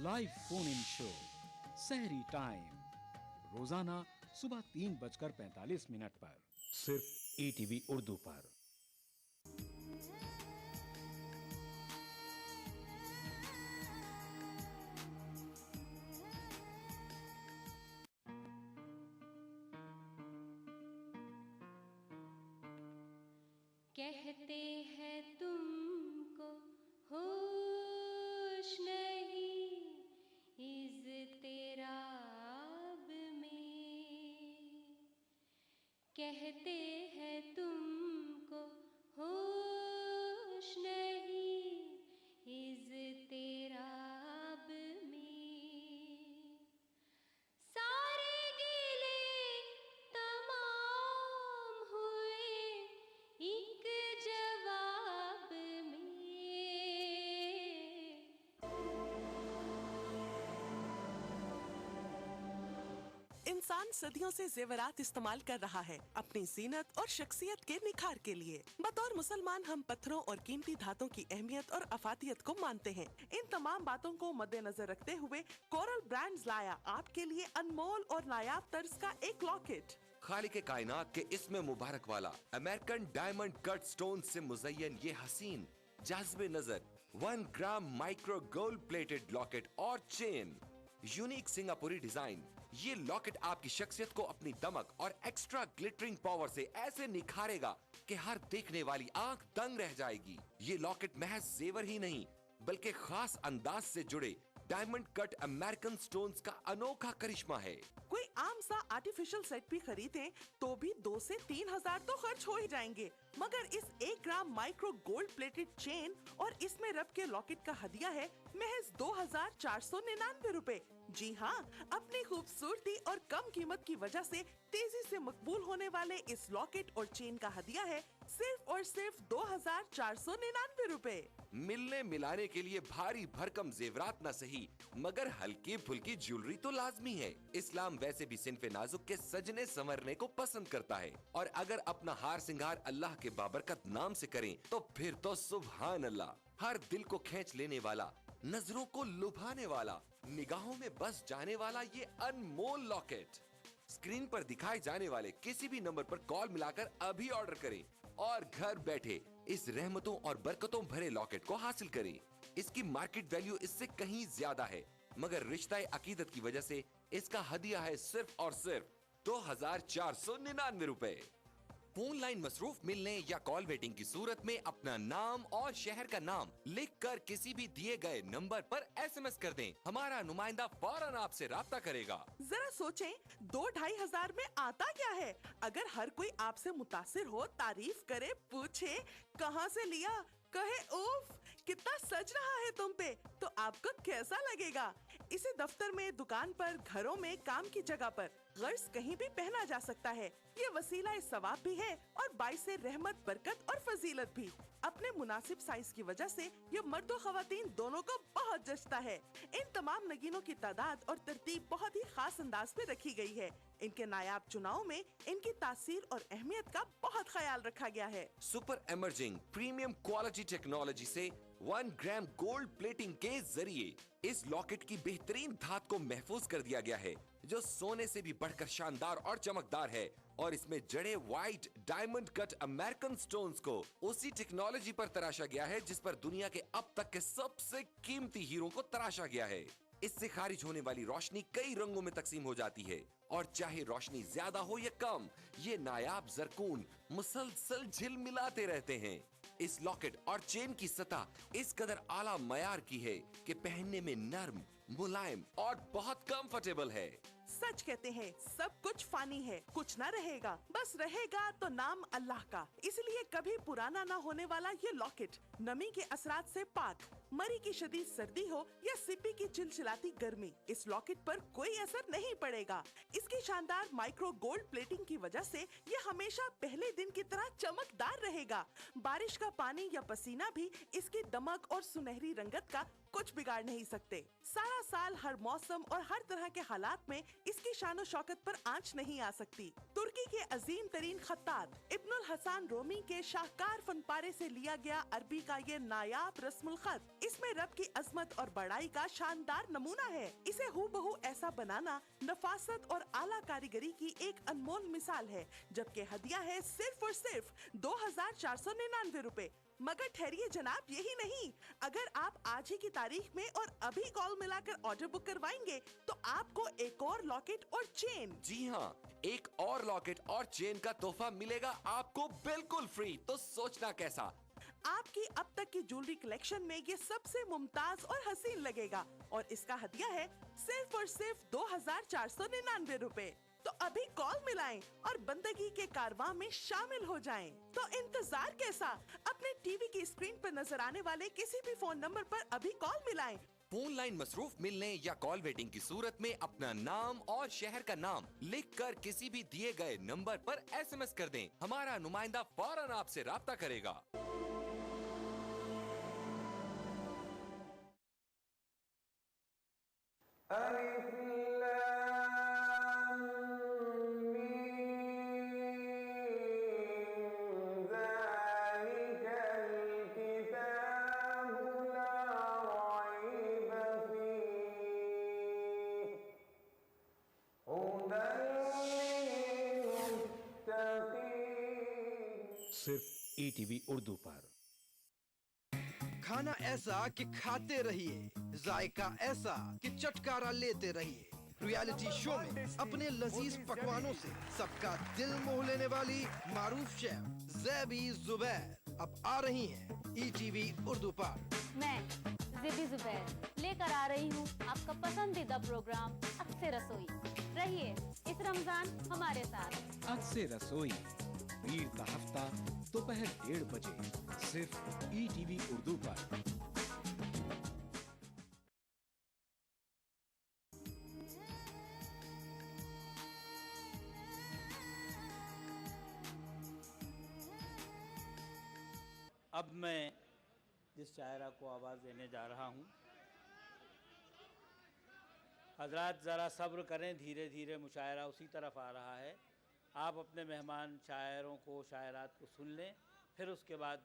Live phone in show सहरी time रोजाना सुबह 3:45 पर सिर्फ ईटीवी उर्दू पर। कहते हैं तुमको होश नहीं इज़्तिराब में, कहते हैं तुमको होश नहीं इज़्तिराब में, सारे गिले तमाम हुए एक जवाब में। इंसान सदियों से जेवरात इस्तेमाल कर रहा है अपनी जीनत और शख्सियत के निखार के लिए। बतौर मुसलमान हम पत्थरों और कीमती धातों की अहमियत और अफादियत को मानते हैं। इन तमाम बातों को मद्देनजर रखते हुए कोरल ब्रांड्स लाया आपके लिए अनमोल और नायाब तर्ज का एक लॉकेट। खालिक कायनात के इसमें मुबारक वाला अमेरिकन डायमंड कट स्टोन से मुज़य्यन ये हसीन जाज़बे नजर 1 ग्राम माइक्रो गोल्ड प्लेटेड लॉकेट और चेन, यूनिक सिंगापुरी डिजाइन। ये लॉकेट आपकी शख्सियत को अपनी दमक और एक्स्ट्रा ग्लिटरिंग पावर से ऐसे निखारेगा कि हर देखने वाली आंख दंग रह जाएगी। ये लॉकेट महज जेवर ही नहीं बल्कि खास अंदाज से जुड़े डायमंड कट अमेरिकन स्टोन्स का अनोखा करिश्मा है। कोई आम सा आर्टिफिशियल सेट भी खरीदें तो भी 2 से 3 हजार तो खर्च हो ही जाएंगे, मगर इस 1 ग्राम माइक्रो गोल्ड प्लेटेड चेन और इसमें रब के लॉकेट का हदिया है महज 2499 रुपए। जी हाँ, अपनी खूबसूरती और कम कीमत की वजह से तेजी से मकबूल होने वाले इस लॉकेट और चेन का हदिया है सिर्फ और सिर्फ 2499 रुपए। मिलने मिलाने के लिए भारी भरकम जेवरात न सही मगर हल्की फुल्की ज्वेलरी तो लाजमी है। इस्लाम वैसे भी सिन्फे नाजुक के सजने संवरने को पसंद करता है और अगर अपना हार सिंगार अल्लाह के बाबरकत नाम से करें तो फिर तो सुभान अल्लाह। हर दिल को खींच लेने वाला, नजरों को लुभाने वाला, निगाहों में बस जाने वाला ये अनमोल लॉकेट स्क्रीन पर दिखाए जाने वाले किसी भी नंबर पर कॉल मिलाकर अभी ऑर्डर करें और घर बैठे इस रहमतों और बरकतों भरे लॉकेट को हासिल करें। इसकी मार्केट वैल्यू इससे कहीं ज्यादा है मगर रिश्ता अकीदत की वजह से इसका हदिया है सिर्फ और सिर्फ 2499 रुपए। फोन लाइन मसरूफ मिलने या कॉल वेटिंग की सूरत में अपना नाम और शहर का नाम लिखकर किसी भी दिए गए नंबर पर एसएमएस कर दें। हमारा नुमाइंदा फौरन आपसे राब्ता करेगा। जरा सोचें, 2-2.5 हजार में आता क्या है? अगर हर कोई आपसे मुतासिर हो, तारीफ करे, पूछे कहाँ से लिया, कहे उफ कितना सज रहा है तुम पे, तो आपको कैसा लगेगा? इसे दफ्तर में, दुकान पर, घरों में, काम की जगह पर गर्ज कहीं भी पहना जा सकता है। ये वसीला सवाब भी है और बाइस रहमत, बरकत और फजीलत भी। अपने मुनासिब साइज की वजह से ये मर्द और खवातीन दोनों को बहुत जचता है। इन तमाम नगीनों की तादाद और तरतीब बहुत ही खास अंदाज में रखी गई है। इनके नायाब चुनाव में इनकी तासीर और अहमियत का बहुत ख्याल रखा गया है। Super emerging premium quality technology से 1 ग्राम गोल्ड प्लेटिंग के जरिए इस लॉकेट की बेहतरीन धात को महफूज कर दिया गया है जो सोने से भी बढ़कर शानदार और चमकदार है और इसमें जड़े white diamond cut American stones को उसी टेक्नोलॉजी पर तराशा गया है जिस पर दुनिया के अब तक के सबसे कीमती हीरो को तराशा गया है। इससे खारिज होने वाली रोशनी कई रंगों में तकसीम हो जाती है और चाहे रोशनी ज्यादा हो या कम, ये नायाब जरकून मुसलसल झिलमिलाते रहते हैं। इस लॉकेट और चेन की सतह इस कदर आला मयार की है कि पहनने में नर्म, मुलायम और बहुत कंफर्टेबल है। सच कहते हैं, सब कुछ फानी है, कुछ ना रहेगा, बस रहेगा तो नाम अल्लाह का। इसलिए कभी पुराना ना होने वाला ये लॉकेट नमी के असरात से पाक, मरी की शदीद सर्दी हो या सिप्पी की चिलचिलाती गर्मी, इस लॉकेट पर कोई असर नहीं पड़ेगा। इसकी शानदार माइक्रो गोल्ड प्लेटिंग की वजह से ये हमेशा पहले दिन की तरह चमकदार रहेगा। बारिश का पानी या पसीना भी इसकी दमक और सुनहरी रंगत का कुछ बिगाड़ नहीं सकते। सारा साल हर मौसम और हर तरह के हालात में इसकी शानो शौकत पर आंच नहीं आ सकती। तुर्की के अजीम तरीन खत्तात इब्नुल हसन रोमी के शाहकार फनपारे से लिया गया अरबी का ये नायाब रस्मुल खत इसमें रब की अजमत और बड़ाई का शानदार नमूना है। इसे हूबहू ऐसा बनाना नफासत और आला कारीगरी की एक अनमोल मिसाल है, जबकि हदिया है सिर्फ और सिर्फ 2499 रुपए। मगर ठहरिए जनाब, यही नहीं, अगर आप आज ही की तारीख में और अभी कॉल मिलाकर ऑर्डर बुक करवाएंगे तो आपको एक और लॉकेट और चेन। जी हाँ, एक और लॉकेट और चेन का तोहफा मिलेगा आपको बिल्कुल फ्री। तो सोचना कैसा? आपकी अब तक की ज्वेलरी कलेक्शन में ये सबसे मुमताज और हसीन लगेगा और इसका हदिया है सिर्फ और सिर्फ 2499 रुपए। तो अभी कॉल मिलाएं और बंदगी के कारवां में शामिल हो जाएं। तो इंतजार कैसा? अपने टीवी की स्क्रीन पर नजर आने वाले किसी भी फोन नंबर पर अभी कॉल मिलाएं। फोन लाइन मसरूफ मिलने या कॉल वेटिंग की सूरत में अपना नाम और शहर का नाम लिखकर किसी भी दिए गए नंबर पर SMS कर दें। हमारा नुमाइंदा फौरन आपसे राब्ता करेगा। सिर्फ ETV उर्दू पर। खाना ऐसा कि खाते रहिए, जायका ऐसा कि चटकारा लेते रहिए। रियलिटी शो में अपने लजीज पकवानों से सबका दिल मोह लेने वाली मारूफ शेफ ज़ैबी ज़ुबैर अब आ रही हैं ETV उर्दू पर। मैं ज़ैबी ज़ुबैर लेकर आ रही हूँ आपका पसंदीदा प्रोग्राम अक्से रसोई। रहिए इस रमजान हमारे साथ। अक्से रसोई ईद का हफ्ता दोपहर 1:30 बजे सिर्फ ETV उर्दू पर। अब मैं जिस शायरा को आवाज़ देने जा रहा हूँ, हजरात ज़रा सब्र करें, धीरे धीरे मुशायरा उसी तरफ आ रहा है। आप अपने मेहमान शायरों को, शायरात को सुन लें, फिर उसके बाद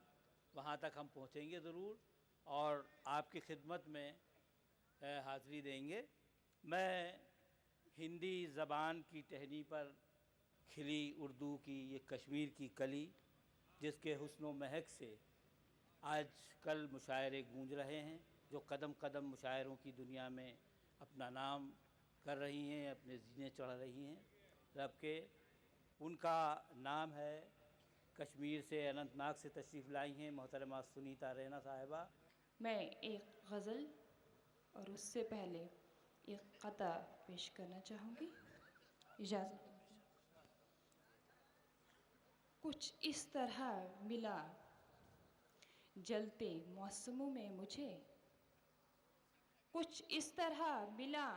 वहाँ तक हम पहुँचेंगे ज़रूर और आपकी खिदमत में हाज़िरी देंगे। मैं हिंदी ज़बान की टहनी पर खिली उर्दू की ये कश्मीर की कली, जिसके हुस्न व महक से आज कल मुशायरे गूंज रहे हैं, जो कदम कदम मुशायरों की दुनिया में अपना नाम कर रही हैं, अपने जीने चढ़ रही हैं। रब के उनका नाम है, कश्मीर से, अनंतनाग से तशरीफ़ लाई हैं मोहतरमा सुनीता रैना साहिबा। मैं एक गज़ल और उससे पहले एक क़ता पेश करना चाहूँगी, इजाज़त। कुछ इस तरह मिला जलते मौसमों में मुझे, कुछ इस तरह मिला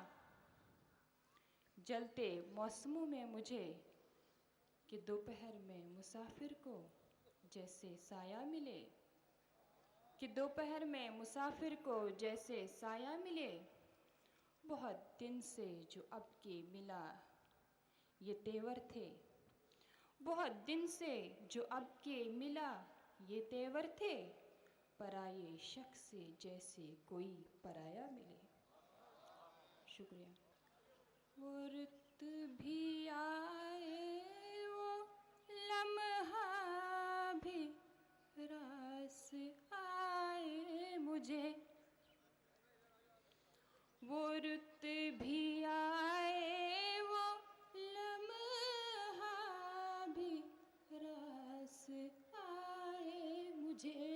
जलते मौसमों में मुझे, कि दोपहर में मुसाफिर को जैसे साया मिले, कि दोपहर में मुसाफिर को जैसे साया मिले। बहुत दिन से जो अब के मिला ये तेवर थे, बहुत दिन से जो अब के मिला ये तेवर थे, पराये शख्स से जैसे कोई पराया मिले। शुक्रिया। वो रुत भी आए, वो लम्हा भी रास आए मुझे, वो रुत भी आए, वो लम्हा भी रास आए मुझे।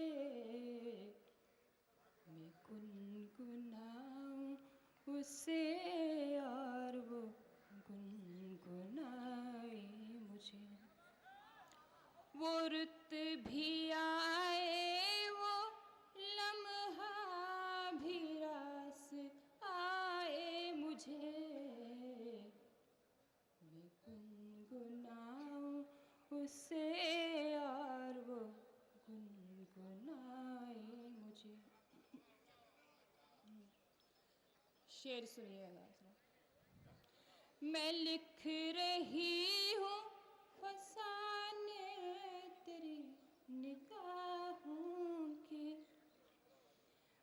मैं गुनगुनाऊं उसे और वो गुनगुनाए मुझे। वो रुत भी आए, वो लम्हा भी रास आए मुझे। मैं गुनगुनाऊं उसे और वो गुनगुनाए मुझे। शेर सुनिएगा जरा। मैं लिख रही हूँ फसाने तेरी निगाहों के,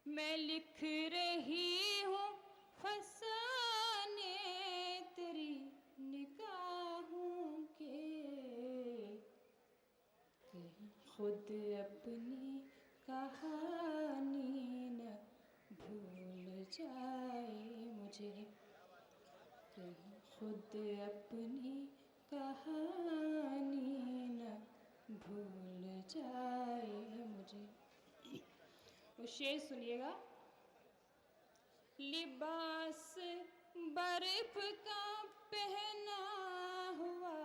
मैं लिख रही हूँ फसाने तेरी निगाहों के, कहीं खुद अपनी कहानी न भूल जाए मुझे, कहीं खुद अपनी कहानी न भूल जाए मुझे। वो शेर सुनिएगा। लिबास बर्फ का पहना हुआ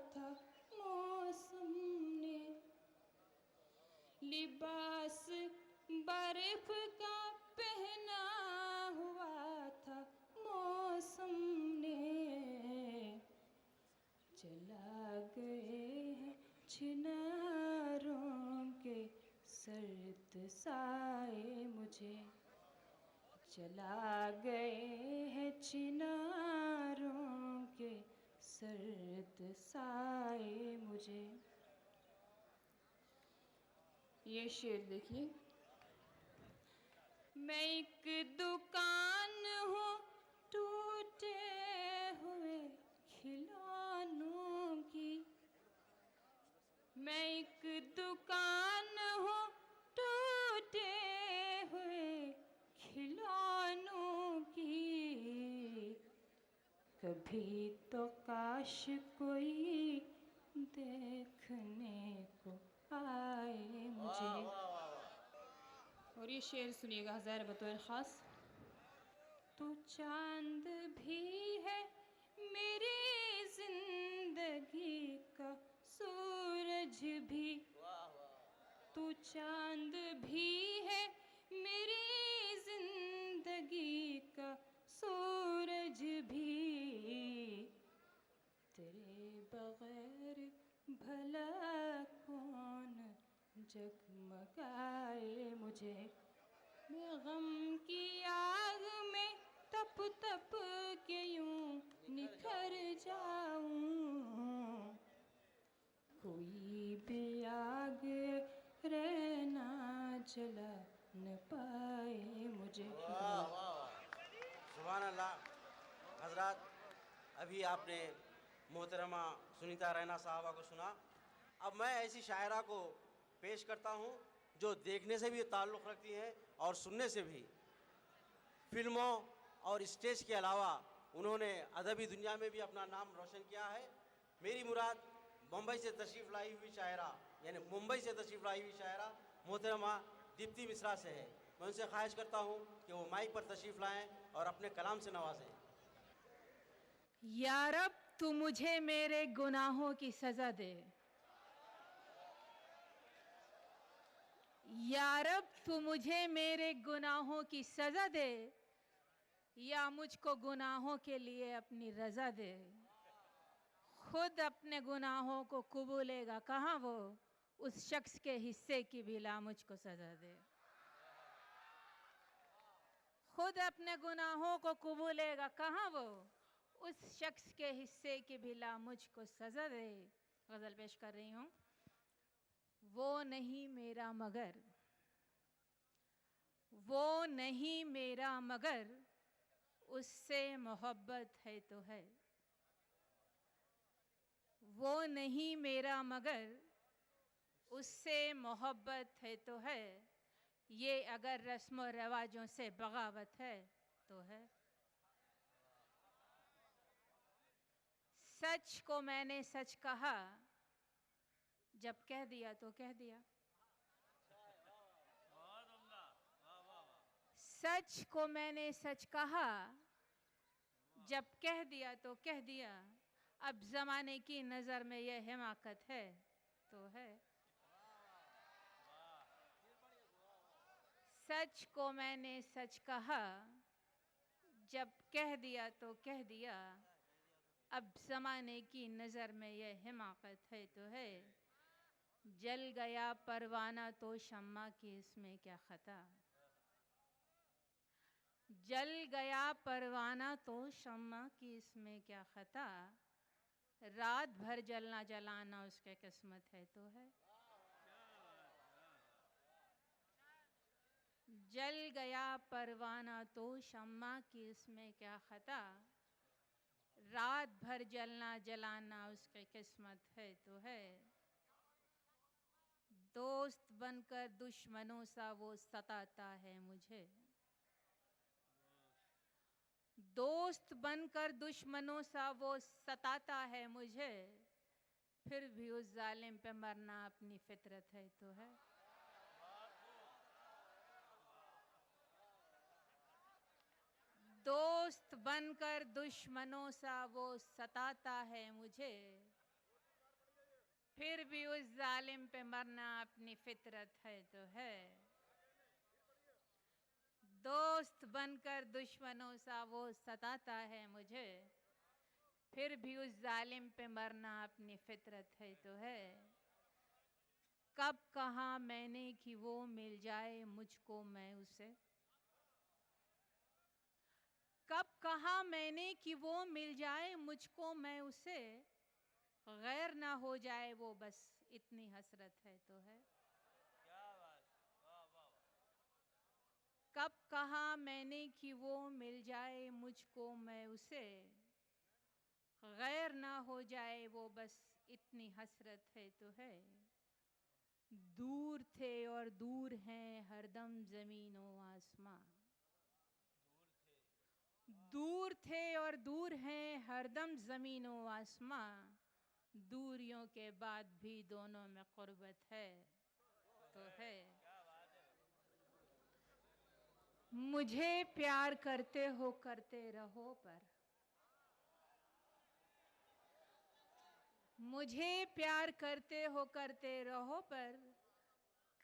था मौसम ने, लिबास बर्फ का पहना हुआ था मौसम ने, चला गए हैं चिनारों के सर्द साए मुझे, चला गए हैं चिनारों के सर्द साए मुझे। ये शेर देखिए। मैं एक दुकान हूँ टूटे हुए खिलौनों की, मैं एक दुकान हूँ टूटे हुए खिलौनों की, कभी तो काश कोई देखने को आए मुझे। और ये शेर सुनिएगा ज़रा बतौर ख़ास। तू चांद भी है मेरी जिंदगी का सूरज भी, तू चांद भी है मेरी जिंदगी का सूरज भी, तेरे बगैर भला कौन जगमगाए मुझे, मैं गम की आग में तप तप के यूं निखर जाऊं, कोई भी आग रहना जला न पाए मुझे। सुभान अल्लाह। हजरत, अभी आपने मोहतरमा सुनीता रैना साहबा को सुना। अब मैं ऐसी शायरा को पेश करता हूँ जो देखने से भी ताल्लुक़ रखती हैं और सुनने से भी। फिल्मों और स्टेज के अलावा उन्होंने अदबी दुनिया में भी अपना नाम रोशन किया है। मेरी मुराद मुंबई से तशरीफ़ लाई हुई शायरा, यानी मुंबई से तशरीफ़ लाई हुई शायरा मोहतरमा दीप्ति मिश्रा से है। मैं उनसे ख्वाहिश करता हूँ कि वो माइक पर तशरीफ़ लाएँ और अपने कलाम से नवाजें। या रब तू मुझे मेरे गुनाहों की सज़ा दे, या रब तू मुझे मेरे गुनाहों की सज़ा दे, या मुझको गुनाहों के लिए अपनी रज़ा दे। खुद अपने गुनाहों को कबूलेगा कहाँ वो, उस शख्स के हिस्से की भी ला मुझको सज़ा दे। खुद अपने गुनाहों को कबूलेगा कहाँ वो, उस शख्स के हिस्से की भी ला मुझको सज़ा दे। गज़ल पेश कर रही हूँ। वो नहीं मेरा मगर, वो नहीं मेरा मगर, उससे मोहब्बत है तो है। वो नहीं मेरा मगर, उससे मोहब्बत है तो है। ये अगर रस्म व रवाजों से बगावत है तो है। सच को मैंने सच कहा, जब कह दिया तो कह दिया। सच को मैंने सच कहा, जब कह दिया तो कह दिया। अब जमाने की नजर में यह हिमाकत है तो है। सच को मैंने सच कहा, जब कह दिया तो कह दिया। अब जमाने की नजर में यह हिमाकत है तो है। जल गया परवाना तो शम्मा की इसमें क्या खता। जल गया परवाना तो शम्मा की इसमें क्या खता, रात भर जलना जलाना उसके किस्मत है तो है। जल गया परवाना तो शम्मा की इसमें क्या खता, रात भर जलना जलाना उसके किस्मत है तो है। दोस्त बनकर दुश्मनों सा वो सताता है मुझे, दोस्त बनकर दुश्मनों सा वो सताता है मुझे, फिर भी उस जालिम पे मरना अपनी फितरत है तो है। दोस्त बनकर दुश्मनों सा वो सताता है मुझे, फिर भी उस जालिम पे मरना अपनी फितरत है तो है। दोस्त बनकर दुश्मनों सा वो सताता है मुझे, फिर भी उस जालिम पे मरना अपनी फितरत है तो है। कब कहा मैंने कि वो मिल जाए मुझको मैं उसे, कब कहा मैंने कि वो मिल जाए मुझको मैं उसे, गैर ना हो जाए वो बस इतनी हसरत है तो है। कब कहा मैंने कि वो मिल जाए मुझको मैं उसे, गैर ना हो जाए वो बस इतनी हसरत है तो है। दूर थे और दूर हैं हरदम ज़मीनों आसमां, दूर थे और दूर हैं हरदम ज़मीनों आसमां, दूरियों के बाद भी दोनों में क़ुर्बत है तो है। मुझे प्यार करते हो करते रहो पर, मुझे प्यार करते हो करते रहो पर,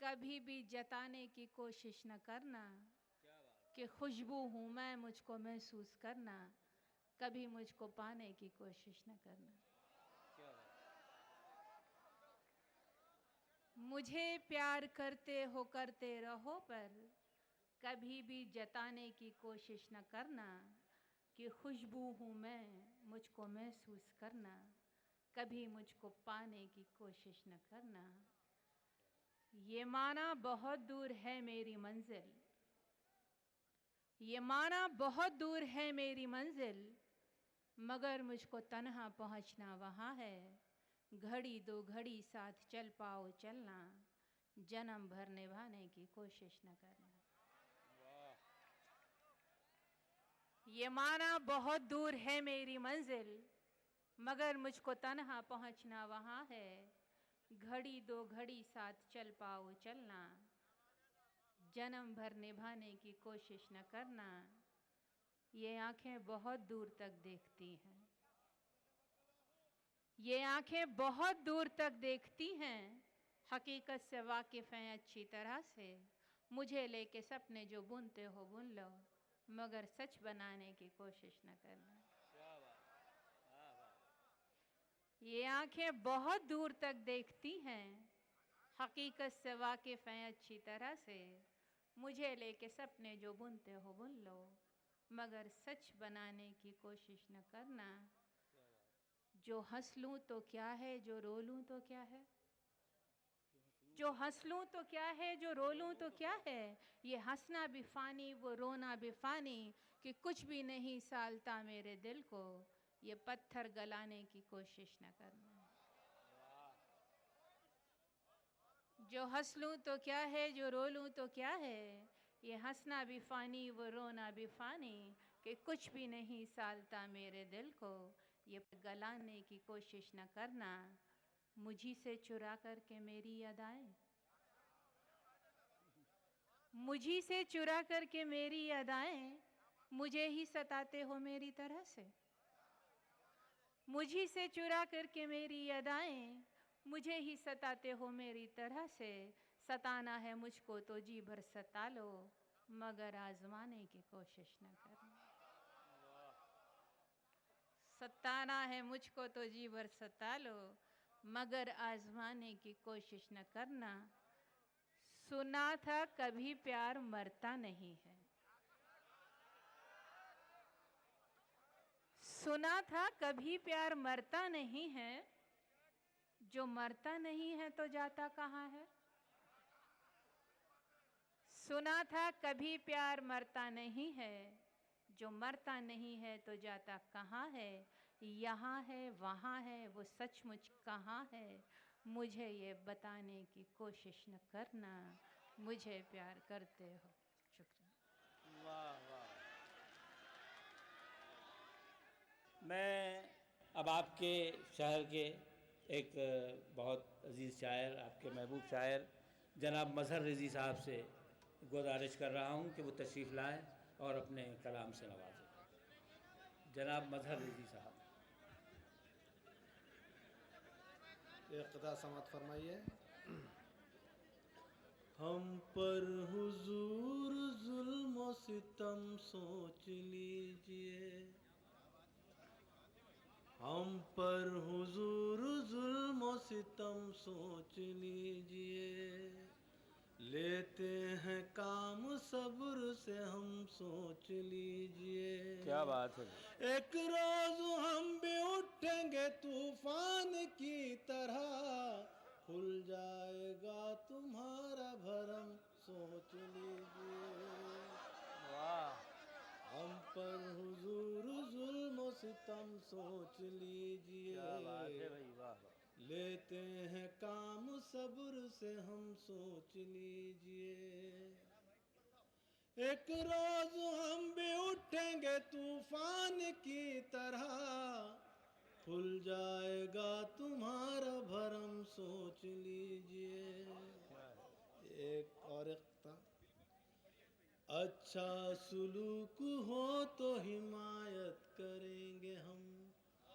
कभी भी जताने की कोशिश न करना कि खुशबू हूँ मैं मुझको महसूस करना, कभी मुझको पाने की कोशिश न करना। मुझे प्यार करते हो करते रहो पर, कभी भी जताने की कोशिश न करना कि खुशबू हूँ मैं मुझको महसूस करना, कभी मुझको पाने की कोशिश न करना। ये माना बहुत दूर है मेरी मंजिल, ये माना बहुत दूर है मेरी मंजिल, मगर मुझको तन्हा पहुँचना वहाँ है। घड़ी दो घड़ी साथ चल पाओ चलना, जन्म भर निभाने की कोशिश न करना। ये माना बहुत दूर है मेरी मंजिल, मगर मुझको तन्हा पहुँचना वहाँ है। घड़ी दो घड़ी साथ चल पाओ चलना, जन्म भर निभाने की कोशिश न करना। ये आंखें बहुत दूर तक देखती हैं, ये आंखें बहुत दूर तक देखती हैं, हकीकत से वाकिफ़ हैं अच्छी तरह से। मुझे लेके सपने जो बुनते हो बुन लो, मगर सच बनाने की कोशिश न करना। ये आंखें बहुत दूर तक देखती हैं, हकीकत से वाकिफ़ हैं अच्छी तरह से। मुझे लेके सपने जो बुनते हो बुन लो, मगर सच बनाने की कोशिश न करना। जो हंस लूँ तो क्या है, जो रो लूँ तो क्या है, जो हंस लूँ तो क्या है, जो रो लूँ तो क्या है। ये हंसना भी फ़ानी वो रोना भी फ़ानी, कि कुछ भी नहीं सालता मेरे दिल को, ये पत्थर गलाने की कोशिश न करना। जो हंस लूँ तो क्या है, जो रो लूँ तो क्या है, ये हंसना भी फ़ानी वो रोना भी फ़ानी, कि कुछ भी नहीं सालता मेरे दिल को, ये गलाने की कोशिश न करना। मुझी से चुरा करके मेरी अदाएं, मुझी से चुरा करके मेरी अदाएं, मुझे ही सताते हो मेरी तरह से। मुझी से चुरा करके मेरी अदाएं, मुझे ही सताते हो मेरी तरह से। सताना है मुझको तो जी भर सता लो, मगर आजमाने की कोशिश न करना। सताना है मुझको तो जी भर सता लो, मगर आजमाने की कोशिश न करना। सुना था कभी प्यार मरता नहीं है, सुना था कभी प्यार मरता नहीं है, जो मरता नहीं है तो जाता कहाँ है। सुना था कभी प्यार मरता नहीं है, जो मरता नहीं है तो जाता कहाँ है। यहाँ है वहाँ है वो सचमुच कहाँ है, मुझे ये बताने की कोशिश न करना, मुझे प्यार करते हो। शुक्रिया। वाह वाह। मैं अब आपके शहर के एक बहुत अजीज़ शायर, आपके महबूब शायर जनाब मजहर रज़ी साहब से गुजारिश कर रहा हूँ कि वो तशरीफ़ लाएं और अपने कलाम से नवाजें। जनाब मजहर रज़ी साहब। इक़्तिदा समात फरमाइए। हम पर हुजूर जुल्म सितम सोच लीजिए, हम पर हुजूर जुल्म सितम सोच लीजिए, लेते हैं काम सब्र से हम सोच लीजिए। क्या बात है। एक रोज हम भी उठेंगे तूफान की तरह, खुल जाएगा तुम्हारा भरम सोच लीजिए। वाह। हम पर हुजूर जुल्म सितम सोच लीजिए, क्या बात है भाई, वाह वाह। लेते हैं काम सब्र से हम सोच लीजिए। एक रोज हम भी उठेंगे तूफान की तरह, खुल जाएगा तुम्हारा भरम सोच लीजिए। एक और इक़्तिदा। अच्छा सुलूक हो तो हिमायत करेंगे हम,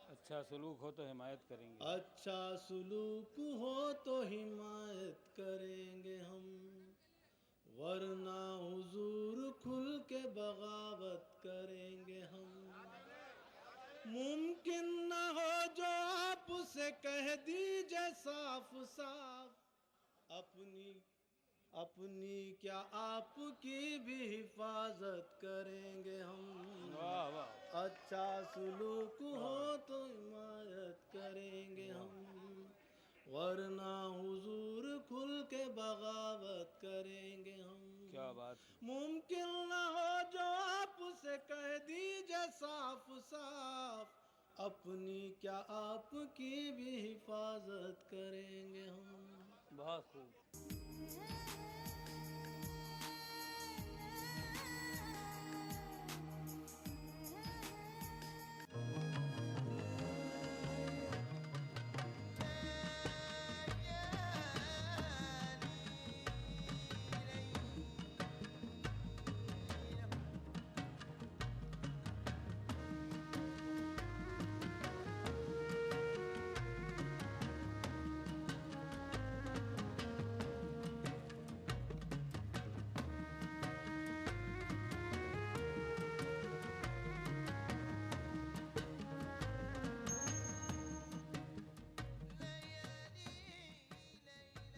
अच्छा सलूक हो तो हिमायत करेंगे। अच्छा सुलूक हो तो हिमायत करेंगे हम, वरना हुजूर खुल के बगावत करेंगे हम। मुमकिन न हो जो आपसे कह दीजिए साफ साफ, अपनी क्या आपकी भी हिफाजत करेंगे हम। वाह वाह। अच्छा सुलूक हो तो हिमायत करेंगे हम, वरना हुजूर खुल के बगावत करेंगे हम। क्या बात है। मुमकिन न हो जो आपसे कह दीजिए साफ साफ, अपनी क्या आपकी भी हिफाजत करेंगे हम। बहुत खूब।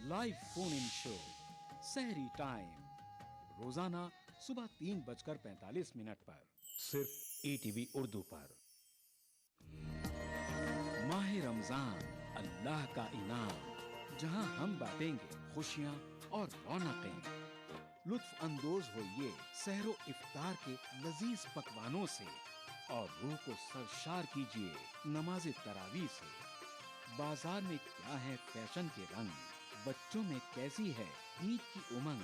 लाइव फोन इन शो सहरी टाइम रोजाना सुबह 3:45 पर सिर्फ ईटीवी उर्दू पर। माह रमजान अल्लाह का इनाम, जहां हम बांटेंगे खुशियां और रौनकें। लुत्फ अंदोज होइए सहरो इफ्तार के लजीज पकवानों से और रूह को सरशार कीजिए नमाज तरावी से। बाजार में क्या है फैशन के रंग, बच्चों में कैसी है ईद की उमंग।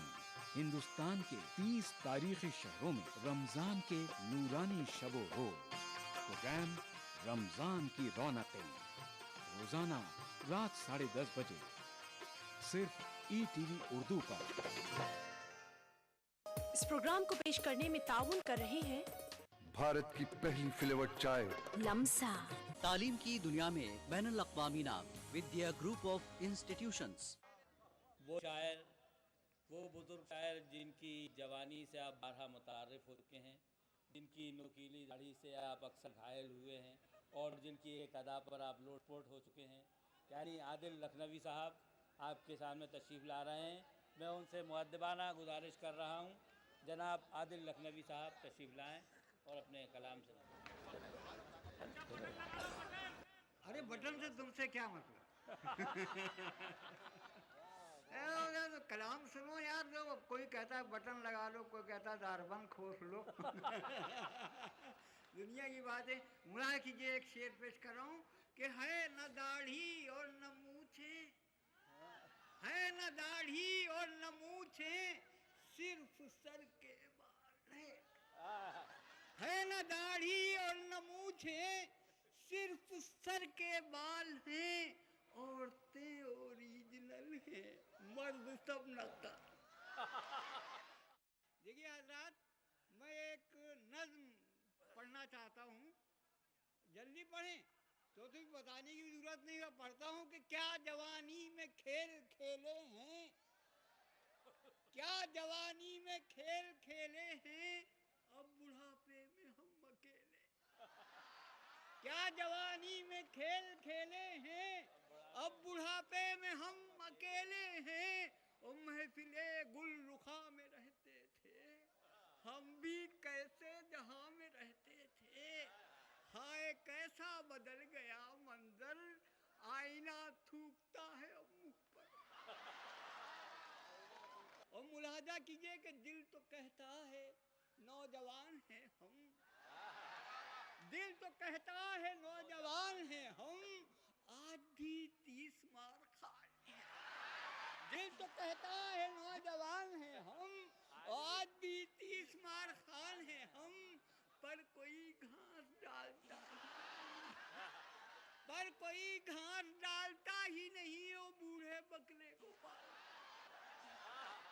हिंदुस्तान के 30 तारीखी शहरों में रमजान के नूरानी शबो रोज प्रोग्राम रमजान की रौनकें रोजाना रात 10:30 बजे सिर्फ ईटीवी उर्दू पर। इस प्रोग्राम को पेश करने में ताउन कर रहे हैं भारत की पहली फ्लेवर्ड चाय लम्सा। तालीम की दुनिया में बैनुल अक़वामी नाम विद्या ग्रुप ऑफ इंस्टीट्यूशंस। वो शायर, वो बुजुर्ग शायर जिनकी जवानी से आप बारहा मुतारिफ हो चुके हैं, जिनकी नुकीली दाढ़ी से आप अक्सर घायल हुए हैं और जिनकी एक अदा पर आप लोटपोट हो चुके हैं, यानी आदिल लखनवी साहब आपके सामने तशरीफ़ ला रहे हैं। मैं उनसे मुअद्दबाना गुजारिश कर रहा हूँ, जनाब आदिल लखनवी साहब तशरीफ़ लाएँ और अपने कलाम से अरे बटन से तुमसे क्या मतलब? तो कलाम सुनो यार, जो कोई कहता है बटन लगा लो, कोई कहता है दारबंद खोस लो। दुनिया की बात है। मुला कीजिए, एक शेर पेश कर रहा हूँ कि है न दाढ़ी और न मूछे, है न दाढ़ी और न मूछे, सिर्फ सर के बाल है न दाढ़ी और न मूछे, सिर्फ सर के बाल हैं, औरतें ओरिजिनल हैं, मर्द सब नकल। देखिए हजरात, मैं एक नज्म पढ़ना चाहता हूँ, जल्दी पढ़ें तो बताने की जरूरत नहीं है। पढ़ता हूँ कि क्या जवानी में खेल खेले हैं, क्या जवानी में खेल खेले हैं, अब बुढ़ापे में हम अकेले। क्या जवानी में खेल खेले हैं, अब बुढ़ापे में हम अकेले हैं। और महफिले गुल रुखा में रहते थे, हम भी कैसे जहां में रहते थे। हाय कैसा बदल गया मंजर, आईना थूकता है अब मुख पर। और मुलाजा कीजिए कि दिल तो कहता है नौजवान हैं हम, दिल तो कहता है नौजवान हैं हम, आज भी 30 मार खाए हैं। दिल तो कहता है नौजवान हैं हम, आज भी 30 मार खान हैं हम, पर कोई घास डालता पर कोई घास डालता ही नहीं, वो बूढ़े बकरे को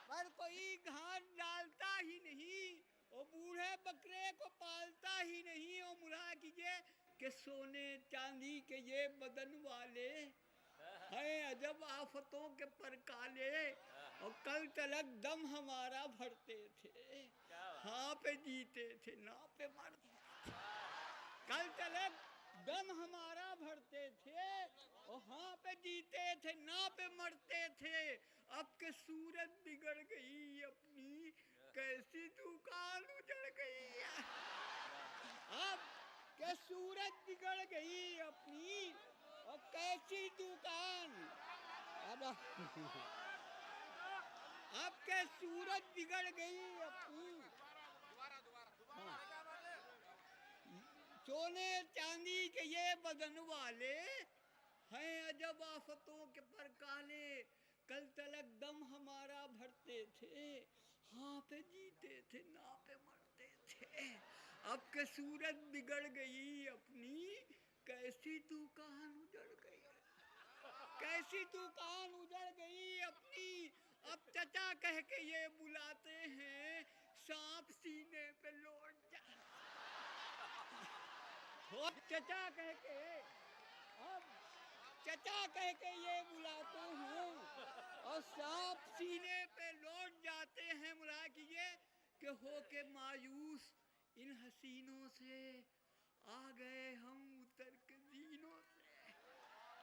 पर कोई घास डालता ही नहीं, वो बूढ़े बकरे को पालता ही नहीं। वो मुला कीजिए कि सोने चांदी के ये बदन वाले हैं अजब आफतों के परकाले, और कल तलक दम हमारा भरते थे, हाँ पे जीते थे ना पे मरते थे। कल तलक दम हमारा भरते थे, और हाँ पे जीते थे ना पे मरते थे। अब के सूरत बिगड़ गई अपनी, कैसी दुकान उजड़ गई। अब के सूरत बिगड़ गई अपनी, और कैसी दुकान। अब के सूरत बिगड़ गई अपनी। सोने चांदी के ये बदन वाले हैं अजब आफतों के परकाले, कल तलक दम हमारा भरते थे, हाँ पे जीते थे ना पे मरते थे। अब के सूरत बिगड़ गई अपनी, कैसी दुकान उजड़ गई, कैसी दुकान उजड़ गई अपनी। अब चचा कह के ये बुलाते हैं, सांप सीने पे लौट जा। चचा कह के, अब चचा कह के ये बुलाते हैं, और सांप सीने पे लौट जाते हैं। मुला कीजिए कि हो के मायूस इन हसीनों से, आ गए हम उतर के जीनों से,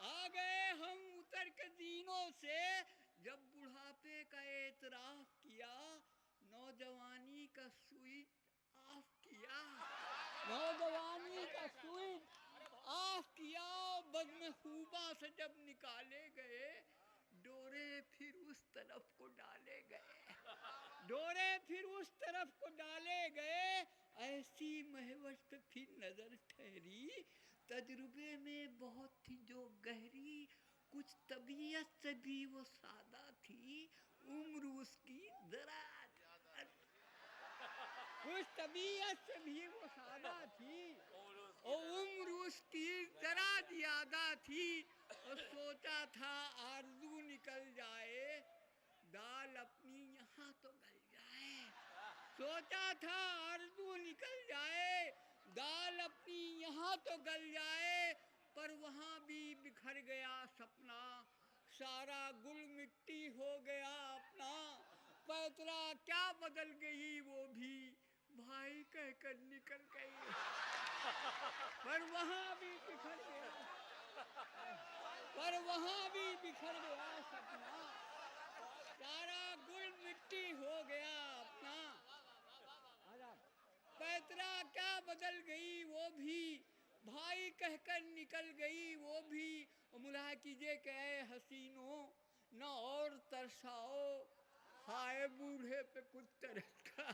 आ गए हम उतर के जीनों से। जब बुढ़ापे का एतराफ किया, नौजवानी का स्वीट ऑफ किया, नौजवानी का स्वीट ऑफ किया। बदमहबूबा से जब निकाले गए, डोरे फिर उस तरफ को डाले गए, डोरे फिर उस तरफ को डाले गए। ऐसी महवत फिर नजर ठहरी, तजुर्बे में बहुत थी जो गहरी, कुछ तबीयत से भी वो सादा थी, उम्र उसकी दराज। कुछ तबीयत से भी वो सादा थी, और उम्र उसकी जरा ज्यादा थी। और सोचा था आरज़ू निकल जाए, दाल अपनी यहाँ तो गल जाए। सोचा था आरज़ू निकल जाए, दाल अपनी यहाँ तो गल जाए। पर वहाँ भी बिखर गया सपना, सारा गुल मिट्टी हो गया अपना। पैतरा क्या बदल गई वो भी, भाई कहकर निकल गई। पर वहाँ भी बिखर गया, पर वहाँ भी बिखर गया सपना, सारा गुल मिट्टी हो गया अपना। पैतरा क्या बदल गई वो भी, भाई कहकर निकल गई वो भी। मुला कीजिए कि ऐ हसीनों न और तरसाओ, हाय बूढ़े पे कुछ तरस का